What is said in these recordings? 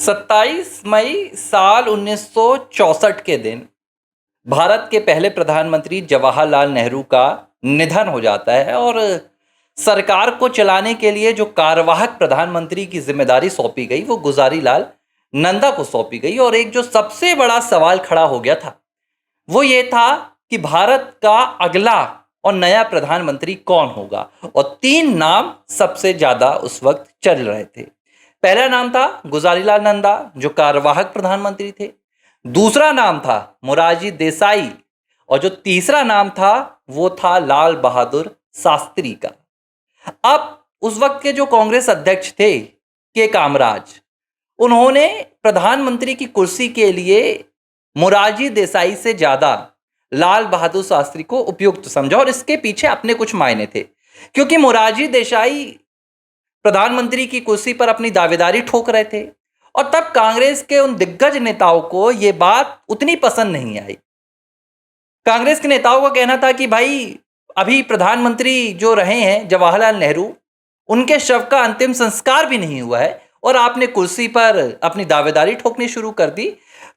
27 मई साल 1964 के दिन भारत के पहले प्रधानमंत्री जवाहरलाल नेहरू का निधन हो जाता है और सरकार को चलाने के लिए जो कार्यवाहक प्रधानमंत्री की जिम्मेदारी सौंपी गई वो गुजारी लाल नंदा को सौंपी गई। और एक जो सबसे बड़ा सवाल खड़ा हो गया था वो ये था कि भारत का अगला और नया प्रधानमंत्री कौन होगा। और तीन नाम सबसे ज्यादा उस वक्त चल रहे थे। पहला नाम था गुजारीलाल नंदा जो कार्यवाहक प्रधानमंत्री थे। दूसरा नाम था मोरारजी देसाई और जो तीसरा नाम था वो था लाल बहादुर शास्त्री का। अब उस वक्त के जो कांग्रेस अध्यक्ष थे के कामराज, उन्होंने प्रधानमंत्री की कुर्सी के लिए मोरारजी देसाई से ज्यादा लाल बहादुर शास्त्री को उपयुक्त समझा। और इसके पीछे अपने कुछ मायने थे, क्योंकि मोरारजी देसाई प्रधानमंत्री की कुर्सी पर अपनी दावेदारी ठोक रहे थे और तब कांग्रेस के उन दिग्गज नेताओं को यह बात उतनी पसंद नहीं आई। कांग्रेस के नेताओं का कहना था कि भाई अभी प्रधानमंत्री जो रहे हैं जवाहरलाल नेहरू, उनके शव का अंतिम संस्कार भी नहीं हुआ है और आपने कुर्सी पर अपनी दावेदारी ठोकनी शुरू कर दी।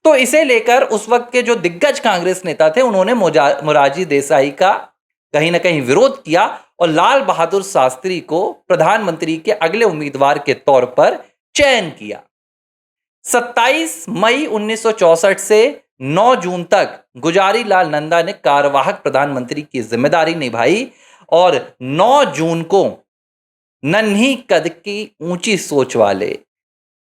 तो इसे लेकर उस वक्त के जो दिग्गज कांग्रेस नेता थे उन्होंने मोरारजी देसाई का कहीं ना कहीं विरोध किया और लाल बहादुर शास्त्री को प्रधानमंत्री के अगले उम्मीदवार के तौर पर चयन किया। 27 मई 1964 से 9 जून तक गुजारी लाल नंदा ने कार्यवाहक प्रधानमंत्री की जिम्मेदारी निभाई और 9 जून को नन्ही कद की ऊंची सोच वाले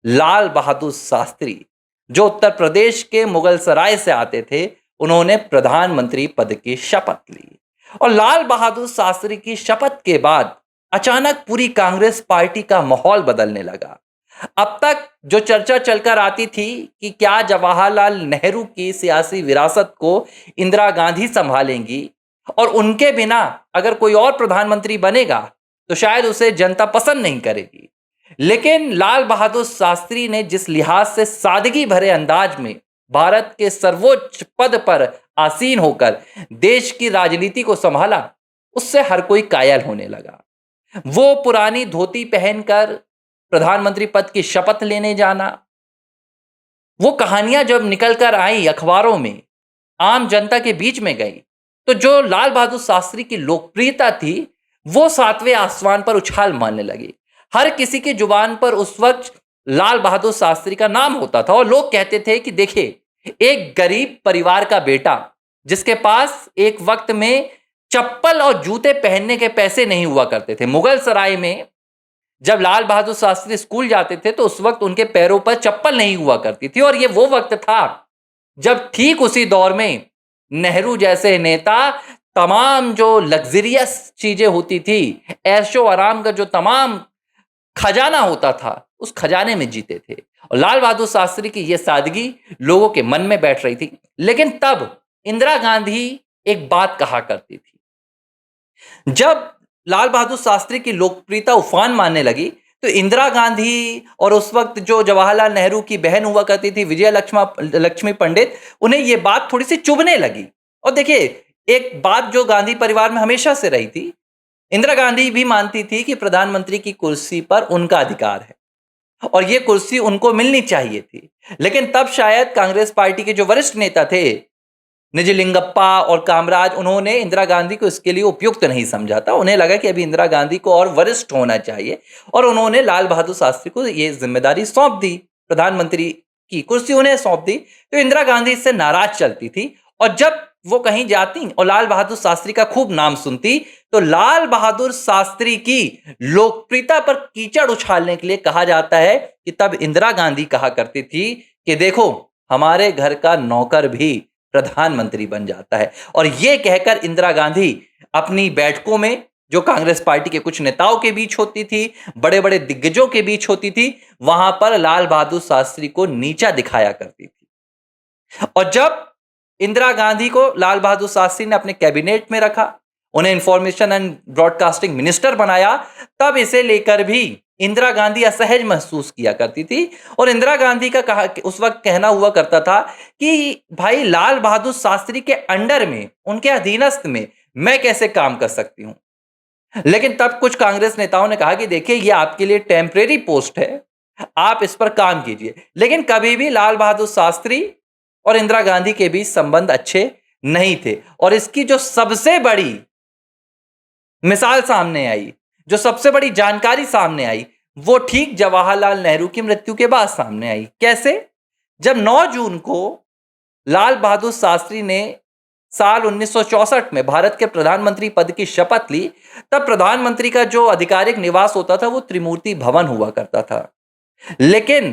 लाल बहादुर शास्त्री, जो उत्तर प्रदेश के मुगलसराय से आते थे, उन्होंने प्रधानमंत्री पद की शपथ ली। और लाल बहादुर शास्त्री की शपथ के बाद अचानक पूरी कांग्रेस पार्टी का माहौल बदलने लगा। अब तक जो चर्चा चलकर आती थी कि क्या जवाहरलाल नेहरू की सियासी विरासत को इंदिरा गांधी संभालेंगी और उनके बिना अगर कोई और प्रधानमंत्री बनेगा तो शायद उसे जनता पसंद नहीं करेगी। लेकिन लाल बहादुर शास्त्री ने जिस लिहाज से सादगी भरे अंदाज में भारत के सर्वोच्च पद पर आसीन होकर देश की राजनीति को संभाला, उससे हर कोई कायल होने लगा। वो पुरानी धोती पहनकर प्रधानमंत्री पद की शपथ लेने जाना, वो कहानियां जब निकलकर आई अखबारों में, आम जनता के बीच में गई, तो जो लाल बहादुर शास्त्री की लोकप्रियता थी वो 7वें आसमान पर उछाल मारने लगी। हर किसी की जुबान पर उस वक्त लाल बहादुर शास्त्री का नाम होता था और लोग कहते थे कि देखिए, एक गरीब परिवार का बेटा जिसके पास एक वक्त में चप्पल और जूते पहनने के पैसे नहीं हुआ करते थे। मुगल सराय में जब लाल बहादुर शास्त्री स्कूल जाते थे तो उस वक्त उनके पैरों पर चप्पल नहीं हुआ करती थी। और ये वो वक्त था जब ठीक उसी दौर में नेहरू जैसे नेता तमाम जो लग्जरियस चीजें होती थी, ऐशो आराम का जो तमाम खजाना होता था, उस खजाने में जीते थे। और लाल बहादुर शास्त्री की यह सादगी लोगों के मन में बैठ रही थी। लेकिन तब इंदिरा गांधी एक बात कहा करती थी। जब लाल बहादुर शास्त्री की लोकप्रियता उफान मारने लगी तो इंदिरा गांधी और उस वक्त जो जवाहरलाल नेहरू की बहन हुआ करती थी विजय लक्ष्मी पंडित, उन्हें यह बात थोड़ी सी चुभने लगी। और देखिए, एक बात जो गांधी परिवार में हमेशा से रही थी, इंदिरा गांधी भी मानती थी कि प्रधानमंत्री की कुर्सी पर उनका अधिकार है और यह कुर्सी उनको मिलनी चाहिए थी। लेकिन तब शायद कांग्रेस पार्टी के जो वरिष्ठ नेता थे निजलिंगप्पा और कामराज, उन्होंने इंदिरा गांधी को इसके लिए उपयुक्त नहीं समझा था। उन्हें लगा कि अभी इंदिरा गांधी को और वरिष्ठ होना चाहिए और उन्होंने लाल बहादुर शास्त्री को यह जिम्मेदारी सौंप दी, प्रधानमंत्री की कुर्सी उन्हें सौंप दी। तो इंदिरा गांधी इससे नाराज चलती थी और जब वो कहीं जाती और लाल बहादुर शास्त्री का खूब नाम सुनती तो लाल बहादुर शास्त्री की लोकप्रियता पर कीचड़ उछालने के लिए कहा जाता है कि तब इंदिरा गांधी कहा करती थी कि देखो, हमारे घर का नौकर भी प्रधानमंत्री बन जाता है। और यह कहकर इंदिरा गांधी अपनी बैठकों में जो कांग्रेस पार्टी के कुछ नेताओं के बीच होती थी, बड़े बड़े दिग्गजों के बीच होती थी, वहां पर लाल बहादुर शास्त्री को नीचा दिखाया करती थी। और जब इंदिरा गांधी को लाल बहादुर शास्त्री ने अपने कैबिनेट में रखा, उन्हें इंफॉर्मेशन एंड ब्रॉडकास्टिंग मिनिस्टर बनाया, तब इसे लेकर भी इंदिरा गांधी असहज महसूस किया करती थी। और इंदिरा गांधी का उस वक्त कहना हुआ करता था कि भाई, लाल बहादुर शास्त्री के अंडर में, उनके अधीनस्थ में मैं कैसे काम कर सकती हूं। लेकिन तब कुछ कांग्रेस नेताओं ने कहा कि देखिए, ये आपके लिए टेम्परेरी पोस्ट है, आप इस पर काम कीजिए। लेकिन कभी भी लाल बहादुर शास्त्री और इंदिरा गांधी के बीच संबंध अच्छे नहीं थे। और इसकी जो सबसे बड़ी मिसाल सामने आई, जो सबसे बड़ी जानकारी सामने आई, वो ठीक जवाहरलाल नेहरू की मृत्यु के बाद सामने आई। कैसे? जब 9 जून को लाल बहादुर शास्त्री ने साल 1964 में भारत के प्रधानमंत्री पद की शपथ ली, तब प्रधानमंत्री का जो आधिकारिक निवास होता था वो त्रिमूर्ति भवन हुआ करता था। लेकिन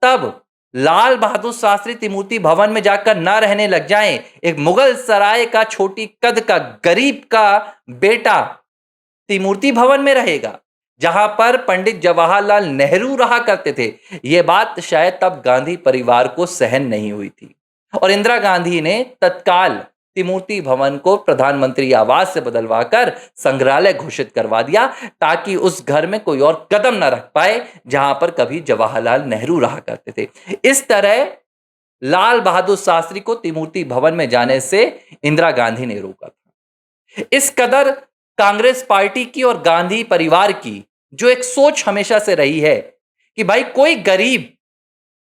तब लाल बहादुर शास्त्री त्रिमूर्ति भवन में जाकर ना रहने लग जाएं, एक मुगल सराय का छोटी कद का गरीब का बेटा त्रिमूर्ति भवन में रहेगा, जहां पर पंडित जवाहरलाल नेहरू रहा करते थे। यह बात शायद तब गांधी परिवार को सहन नहीं हुई थी और इंदिरा गांधी ने तत्काल त्रिमूर्ति भवन को प्रधानमंत्री आवास से बदलवाकर संग्रहालय घोषित करवा दिया, ताकि उस घर में कोई और कदम न रख पाए जहां पर कभी जवाहरलाल नेहरू रहा करते थे। इस तरह लाल बहादुर शास्त्री को त्रिमूर्ति भवन में जाने से इंदिरा गांधी ने रोका था। इस कदर कांग्रेस पार्टी की और गांधी परिवार की जो एक सोच हमेशा से रही है कि भाई कोई गरीब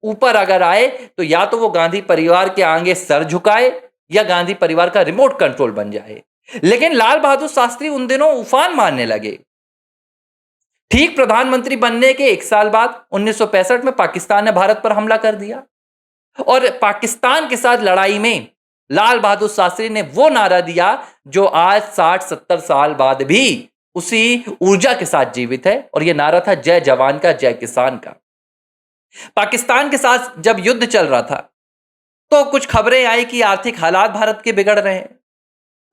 ऊपर अगर आए तो या तो वो गांधी परिवार के आगे सर झुकाए या गांधी परिवार का रिमोट कंट्रोल बन जाए। लेकिन लाल बहादुर शास्त्री उन दिनों उफान मारने लगे। ठीक प्रधानमंत्री बनने के 1 साल बाद 1965 में पाकिस्तान ने भारत पर हमला कर दिया और पाकिस्तान के साथ लड़ाई में लाल बहादुर शास्त्री ने वो नारा दिया जो आज 60-70 साल बाद भी उसी ऊर्जा के साथ जीवित है, और यह नारा था जय जवान का जय किसान का। पाकिस्तान के साथ जब युद्ध चल रहा था तो कुछ खबरें आई कि आर्थिक हालात भारत के बिगड़ रहे हैं।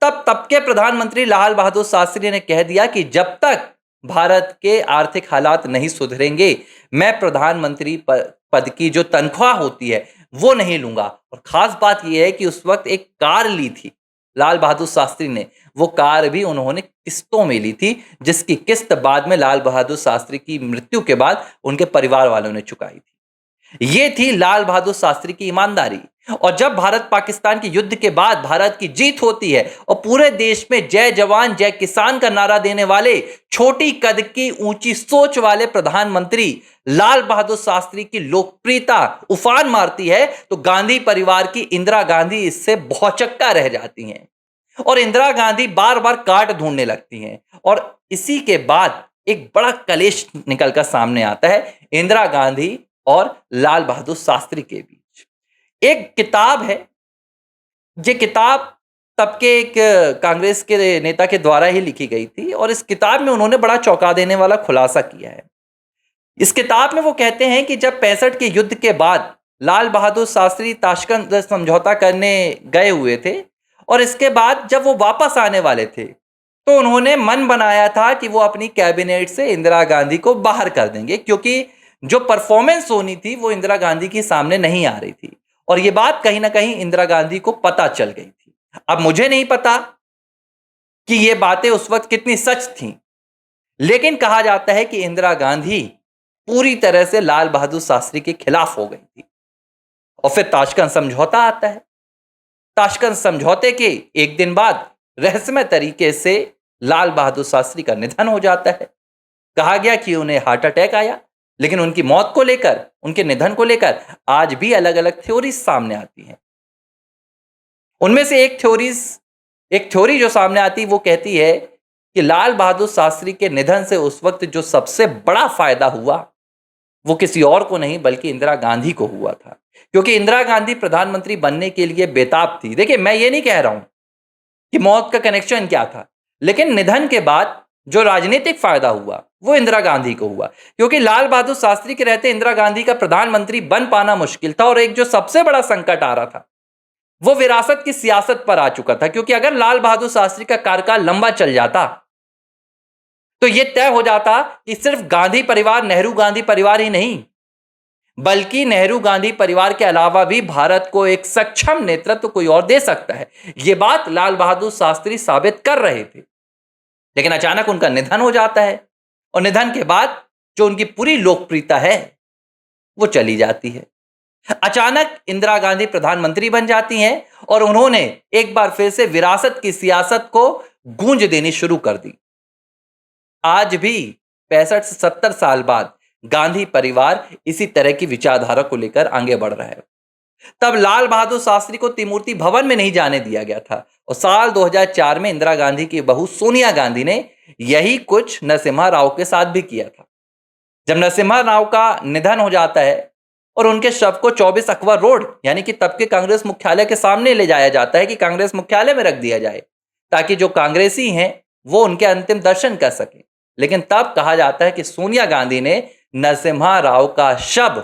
तब के प्रधानमंत्री लाल बहादुर शास्त्री ने कह दिया कि जब तक भारत के आर्थिक हालात नहीं सुधरेंगे, मैं प्रधानमंत्री पद की जो तनख्वाह होती है वो नहीं लूंगा। और खास बात यह है कि उस वक्त एक कार ली थी लाल बहादुर शास्त्री ने, वो कार भी उन्होंने किस्तों में ली थी, जिसकी किस्त बाद में लाल बहादुर शास्त्री की मृत्यु के बाद उनके परिवार वालों ने चुकाई थी। ये थी लाल बहादुर शास्त्री की ईमानदारी। और जब भारत पाकिस्तान के युद्ध के बाद भारत की जीत होती है और पूरे देश में जय जवान जय किसान का नारा देने वाले छोटी कद की ऊंची सोच वाले प्रधानमंत्री लाल बहादुर शास्त्री की लोकप्रियता उफान मारती है, तो गांधी परिवार की इंदिरा गांधी इससे भौचक्का रह जाती हैं और इंदिरा गांधी बार बार काट ढूंढने लगती हैं। और इसी के बाद एक बड़ा कलेश निकलकर सामने आता है इंदिरा गांधी और लाल बहादुर शास्त्री के बीच। एक किताब है, ये किताब तब के एक कांग्रेस के नेता के द्वारा ही लिखी गई थी और इस किताब में उन्होंने बड़ा चौंका देने वाला खुलासा किया है। इस किताब में वो कहते हैं कि जब 65 के युद्ध के बाद लाल बहादुर शास्त्री ताशकंद समझौता करने गए हुए थे और इसके बाद जब वो वापस आने वाले थे तो उन्होंने मन बनाया था कि वो अपनी कैबिनेट से इंदिरा गांधी को बाहर कर देंगे, क्योंकि जो परफॉर्मेंस होनी थी वो इंदिरा गांधी के सामने नहीं आ रही थी। और ये बात कहीं ना कहीं इंदिरा गांधी को पता चल गई थी। अब मुझे नहीं पता कि ये बातें उस वक्त कितनी सच थीं, लेकिन कहा जाता है कि इंदिरा गांधी पूरी तरह से लाल बहादुर शास्त्री के खिलाफ हो गई थी। और फिर ताशकंद समझौता आता है। ताशकंद समझौते के एक दिन बाद रहस्यमय तरीके से लाल बहादुर शास्त्री का निधन हो जाता है। कहा गया कि उन्हें हार्ट अटैक आया, लेकिन उनकी मौत को लेकर, उनके निधन को लेकर आज भी अलग अलग थ्योरीज सामने आती हैं। उनमें से एक थ्योरी जो सामने आती है वो कहती है कि लाल बहादुर शास्त्री के निधन से उस वक्त जो सबसे बड़ा फायदा हुआ वो किसी और को नहीं बल्कि इंदिरा गांधी को हुआ था, क्योंकि इंदिरा गांधी प्रधानमंत्री बनने के लिए बेताब थी। देखिए, मैं ये नहीं कह रहा हूं कि मौत का कनेक्शन क्या था, लेकिन निधन के बाद जो राजनीतिक फायदा हुआ वो इंदिरा गांधी को हुआ, क्योंकि लाल बहादुर शास्त्री के रहते इंदिरा गांधी का प्रधानमंत्री बन पाना मुश्किल था। और एक जो सबसे बड़ा संकट आ रहा था वो विरासत की सियासत पर आ चुका था, क्योंकि अगर लाल बहादुर शास्त्री का कार्यकाल लंबा चल जाता तो यह तय हो जाता कि सिर्फ गांधी परिवार, नेहरू गांधी परिवार ही नहीं, बल्कि नेहरू गांधी परिवार के अलावा भी भारत को एक सक्षम नेतृत्व कोई और दे सकता है। यह बात लाल बहादुर शास्त्री साबित कर रहे थे। लेकिन अचानक उनका निधन हो जाता है और निधन के बाद जो उनकी पूरी लोकप्रियता है वो चली जाती है। अचानक इंदिरा गांधी प्रधानमंत्री बन जाती हैं और उन्होंने एक बार फिर से विरासत की सियासत को गूंज देनी शुरू कर दी। आज भी 65 से 70 साल बाद गांधी परिवार इसी तरह की विचारधारा को लेकर आगे बढ़ रहा है। तब लाल बहादुर शास्त्री को त्रिमूर्ति भवन में नहीं जाने दिया गया था और साल 2004 में इंदिरा गांधी की बहू सोनिया गांधी ने यही कुछ नरसिम्हा राव के साथ भी किया था। जब नरसिम्हा राव का निधन हो जाता है और उनके शव को 24 अकबर रोड यानी कि तब के कांग्रेस मुख्यालय के सामने ले जाया जाता है कि कांग्रेस मुख्यालय में रख दिया जाए ताकि जो कांग्रेसी हैं वो उनके अंतिम दर्शन कर सके। लेकिन तब कहा जाता है कि सोनिया गांधी ने नरसिम्हा राव का शव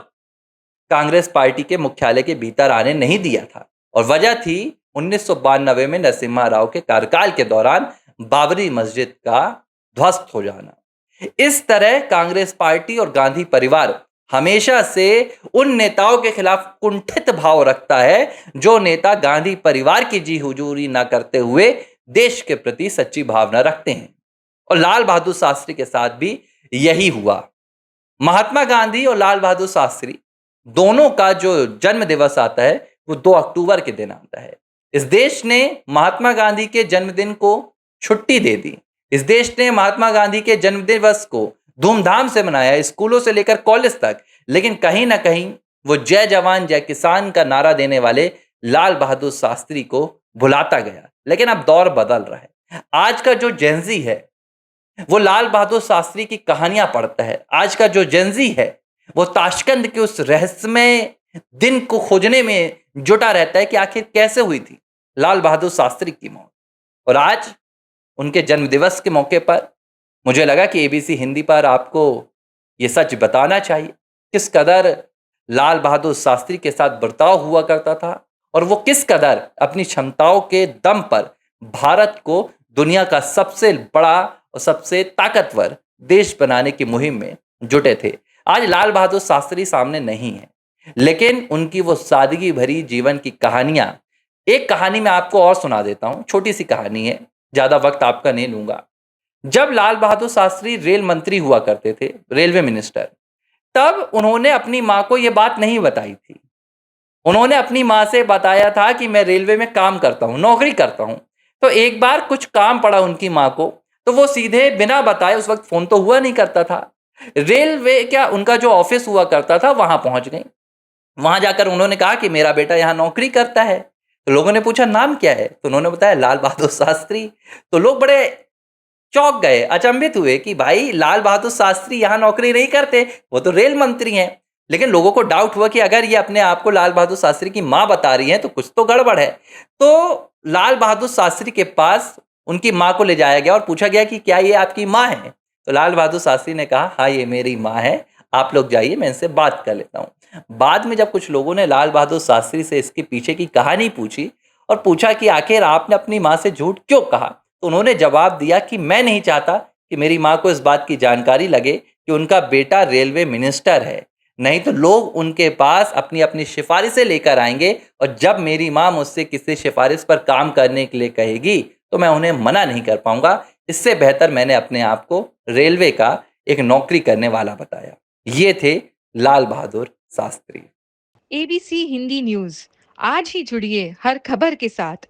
कांग्रेस पार्टी के मुख्यालय के भीतर आने नहीं दिया था और वजह थी 1992 में नरसिम्हा राव के कार्यकाल के दौरान बाबरी मस्जिद का ध्वस्त हो जाना। इस तरह कांग्रेस पार्टी और गांधी परिवार हमेशा से उन नेताओं के खिलाफ कुंठित भाव रखता है जो नेता गांधी परिवार की जी हुजूरी ना करते हुए देश के प्रति सच्ची भावना रखते हैं। और लाल बहादुर शास्त्री के साथ भी यही हुआ। महात्मा गांधी और लाल बहादुर शास्त्री दोनों का जो जन्म दिवस आता है वो 2 अक्टूबर के दिन आता है। इस देश ने महात्मा गांधी के जन्मदिन को छुट्टी दे दी। इस देश ने महात्मा गांधी के जन्म दिवस को धूमधाम से मनाया, स्कूलों से लेकर कॉलेज तक। लेकिन कहीं ना कहीं वो जय जवान जय किसान का नारा देने वाले लाल बहादुर शास्त्री को भुलाता गया। लेकिन अब दौर बदल रहा है। आज का जो जेनजी है वो लाल बहादुर शास्त्री की कहानियां पढ़ता है। आज का जो जेनजी है वो ताशकंद के उस रहस्यमय दिन को खोजने में जुटा रहता है कि आखिर कैसे हुई थी लाल बहादुर शास्त्री की मौत। और आज उनके जन्मदिवस के मौके पर मुझे लगा कि एबीसी हिंदी पर आपको ये सच बताना चाहिए किस कदर लाल बहादुर शास्त्री के साथ बर्ताव हुआ करता था और वो किस कदर अपनी क्षमताओं के दम पर भारत को दुनिया का सबसे बड़ा और सबसे ताकतवर देश बनाने की मुहिम में जुटे थे। आज लाल बहादुर शास्त्री सामने नहीं है, लेकिन उनकी वो सादगी भरी जीवन की कहानियां, एक कहानी मैं आपको और सुना देता हूं। छोटी सी कहानी है, ज्यादा वक्त आपका नहीं लूंगा। जब लाल बहादुर शास्त्री रेल मंत्री हुआ करते थे, रेलवे मिनिस्टर, तब उन्होंने अपनी मां को यह बात नहीं बताई थी। उन्होंने अपनी मां से बताया था कि मैं रेलवे में काम करता हूं, नौकरी करता हूं। तो एक बार कुछ काम पड़ा उनकी मां को, तो वो सीधे बिना बताए, उस वक्त फोन तो हुआ नहीं करता था, रेलवे क्या उनका जो ऑफिस हुआ करता था वहां पहुंच गई। वहां जाकर उन्होंने कहा कि मेरा बेटा यहाँ नौकरी करता है। तो लोगों ने पूछा नाम क्या है, तो उन्होंने बताया लाल बहादुर शास्त्री। तो लोग बड़े चौंक गए, अचंभित हुए कि भाई लाल बहादुर शास्त्री यहाँ नौकरी नहीं करते, वो तो रेल मंत्री हैं। लेकिन लोगों को डाउट हुआ कि अगर ये अपने आप को लाल बहादुर शास्त्री की मां बता रही है तो कुछ तो गड़बड़ है। तो लाल बहादुर शास्त्री के पास उनकी मां को ले जाया गया और पूछा गया कि क्या ये आपकी मां है। तो लाल बहादुर शास्त्री ने कहा हाँ ये मेरी मां है, आप लोग जाइए मैं इनसे बात कर लेता हूँ। बाद में जब कुछ लोगों ने लाल बहादुर शास्त्री से इसके पीछे की कहानी पूछी और पूछा कि आखिर आपने अपनी मां से झूठ क्यों कहा, तो उन्होंने जवाब दिया कि मैं नहीं चाहता कि मेरी मां को इस बात की जानकारी लगे कि उनका बेटा रेलवे मिनिस्टर है, नहीं तो लोग उनके पास अपनी अपनी सिफारिशें लेकर आएंगे और जब मेरी मां मुझसे किसी सिफारिश पर काम करने के लिए कहेगी तो मैं उन्हें मना नहीं कर पाऊंगा। इससे बेहतर मैंने अपने आप को रेलवे का एक नौकरी करने वाला बताया। ये थे लाल बहादुर शास्त्री। एबीसी हिंदी न्यूज, आज ही जुड़िए हर खबर के साथ